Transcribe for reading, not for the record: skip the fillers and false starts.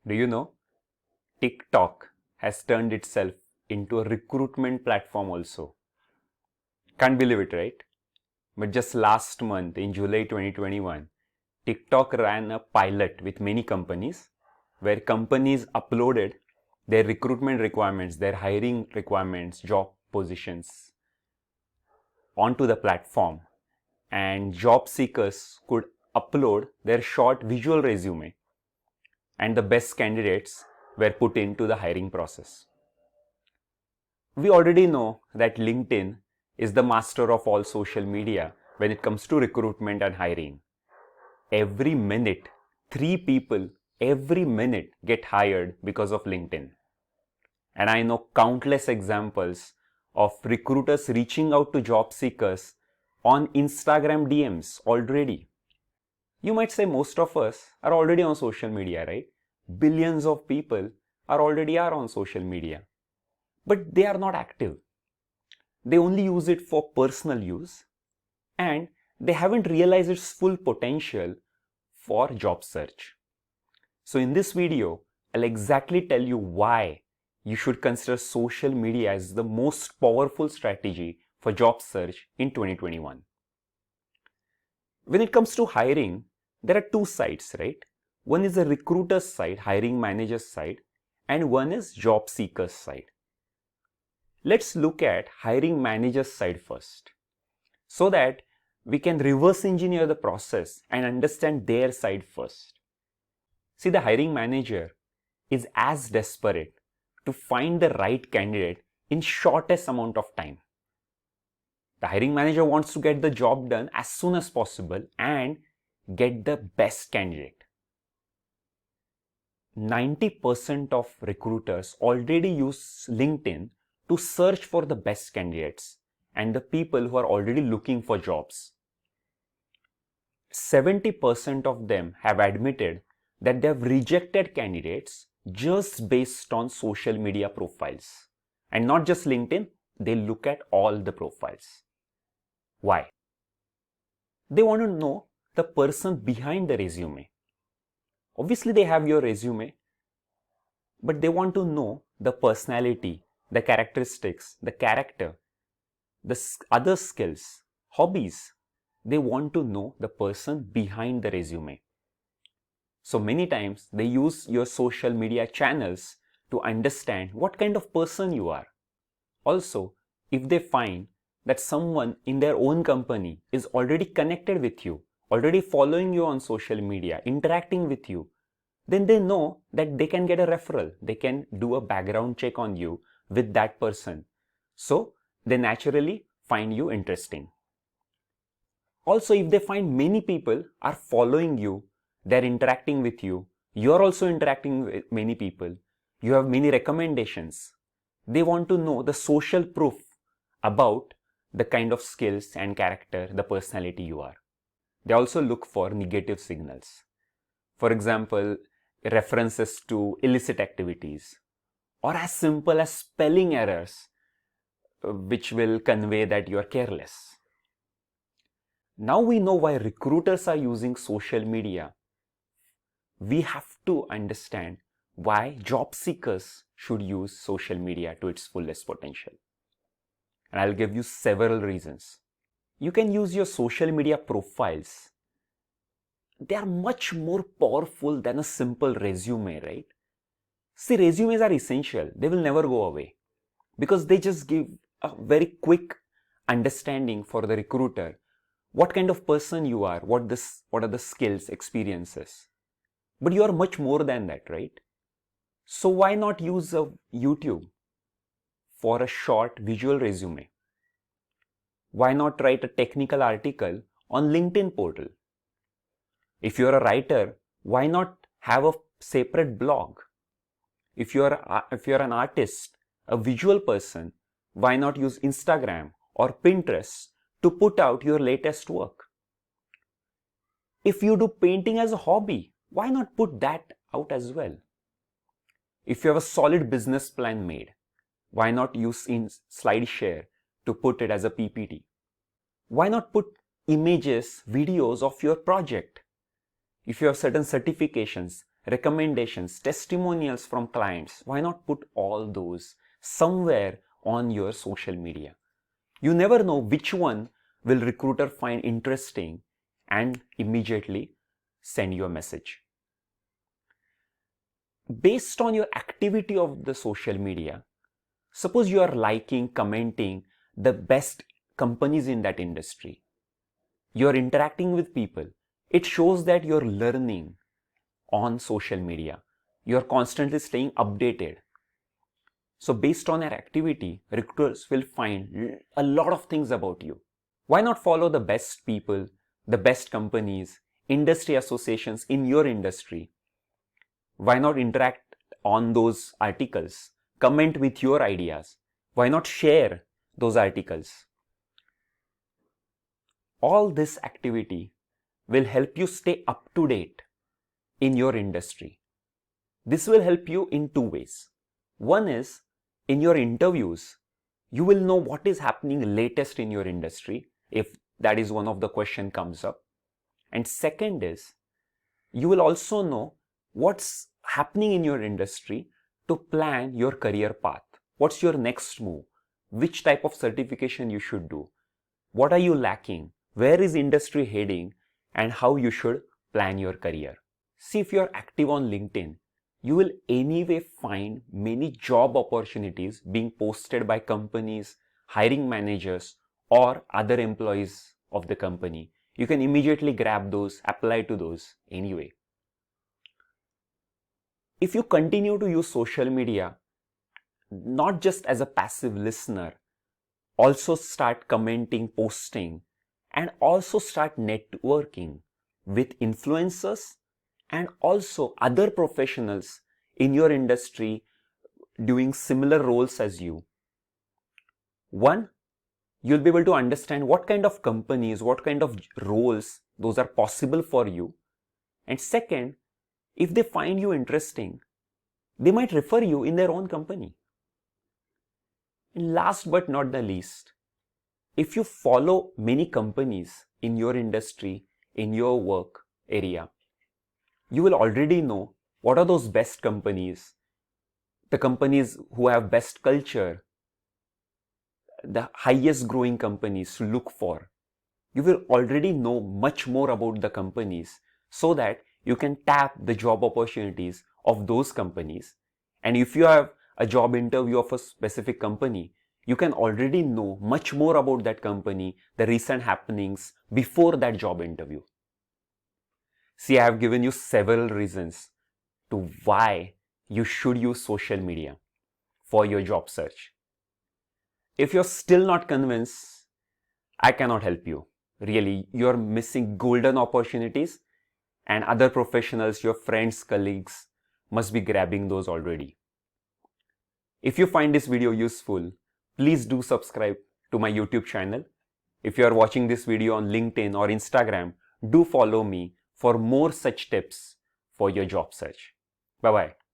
Do you know? TikTok has turned itself into a recruitment platform also. Can't believe it, right? But just last month in July 2021, TikTok ran a pilot with many companies where companies uploaded their recruitment requirements, their hiring requirements, job positions onto the platform, and job seekers could upload their short visual resume, and the best candidates were put into the hiring process. We already know that LinkedIn is the master of all social media when it comes to recruitment and hiring. Every minute, 3 people every minute get hired because of LinkedIn. And I know countless examples of recruiters reaching out to job seekers on Instagram DMs already. You might say most of us are already on social media, right? Billions of people are already on social media. But they are not active. They only use it for personal use and they haven't realized its full potential for job search. So in this video, I'll exactly tell you why you should consider social media as the most powerful strategy for job search in 2021. When it comes to hiring, there are two sides, right? One is the recruiter's side, hiring manager's side, and one is job seeker's side. Let's look at hiring manager's side first, so that we can reverse engineer the process and understand their side first. See, the hiring manager is as desperate to find the right candidate in shortest amount of time. The hiring manager wants to get the job done as soon as possible and get the best candidate. 90% of recruiters already use LinkedIn to search for the best candidates and the people who are already looking for jobs. 70% of them have admitted that they have rejected candidates just based on social media profiles. And not just LinkedIn, they look at all the profiles. Why? They want to know the person behind the resume. Obviously, they have your resume, but they want to know the personality, the characteristics, the character, the other skills, hobbies. They want to know the person behind the resume. So many times they use your social media channels to understand what kind of person you are. Also, if they find that someone in their own company is already connected with you, already following you on social media, interacting with you, then they know that they can get a referral. They can do a background check on you with that person. So they naturally find you interesting. Also, if they find many people are following you, they're interacting with you, you're also interacting with many people, you have many recommendations, they want to know the social proof about the kind of skills and character, the personality you are. They also look for negative signals. For example, references to illicit activities, or as simple as spelling errors, which will convey that you are careless. Now we know why recruiters are using social media. We have to understand why job seekers should use social media to its fullest potential. And I'll give you several reasons. You can use your social media profiles. They are much more powerful than a simple resume, right? See, resumes are essential. They will never go away because they just give a very quick understanding for the recruiter what kind of person you are, what are the skills, experiences. But you are much more than that, right? So why not use a YouTube for a short visual resume? Why not write a technical article on LinkedIn portal? If you're a writer, why not have a separate blog? If you're an artist, a visual person, why not use Instagram or Pinterest to put out your latest work? If you do painting as a hobby, why not put that out as well? If you have a solid business plan made, why not use in SlideShare to put it as a PPT? Why not put images, videos of your project? If you have certain certifications, recommendations, testimonials from clients. Why not put all those somewhere on your social media? You never know which one will recruiter find interesting and immediately send you a message. Based on your activity of the social media, suppose you are liking, commenting the best companies in that industry. You are interacting with people. It shows that you're learning on social media. You're constantly staying updated. So based on your activity, recruiters will find a lot of things about you. Why not follow the best people, the best companies, industry associations in your industry? Why not interact on those articles? Comment with your ideas. Why not share those articles? All this activity will help you stay up to date in your industry. This will help you in two ways. One is, in your interviews, you will know what is happening latest in your industry, if that is one of the question comes up. And second is, you will also know what's happening in your industry to plan your career path. What's your next move? Which type of certification you should do? What are you lacking? Where is industry heading? And how you should plan your career. See, if you're active on LinkedIn, you will anyway find many job opportunities being posted by companies, hiring managers, or other employees of the company. You can immediately grab those, apply to those anyway. If you continue to use social media, not just as a passive listener, also start commenting, posting, and also start networking with influencers and also other professionals in your industry doing similar roles as you. One, you'll be able to understand what kind of companies, what kind of roles those are possible for you. And second, if they find you interesting, they might refer you in their own company. And last but not the least, if you follow many companies in your industry, in your work area, you will already know what are those best companies, the companies who have best culture, the highest growing companies to look for. You will already know much more about the companies so that you can tap the job opportunities of those companies. And if you have a job interview of a specific company, you can already know much more about that company, the recent happenings before that job interview. See, I have given you several reasons to why you should use social media for your job search. If you're still not convinced, I cannot help you. Really, you're missing golden opportunities, and other professionals, your friends, colleagues, must be grabbing those already. If you find this video useful, please do subscribe to my YouTube channel. If you are watching this video on LinkedIn or Instagram, do follow me for more such tips for your job search. Bye-bye.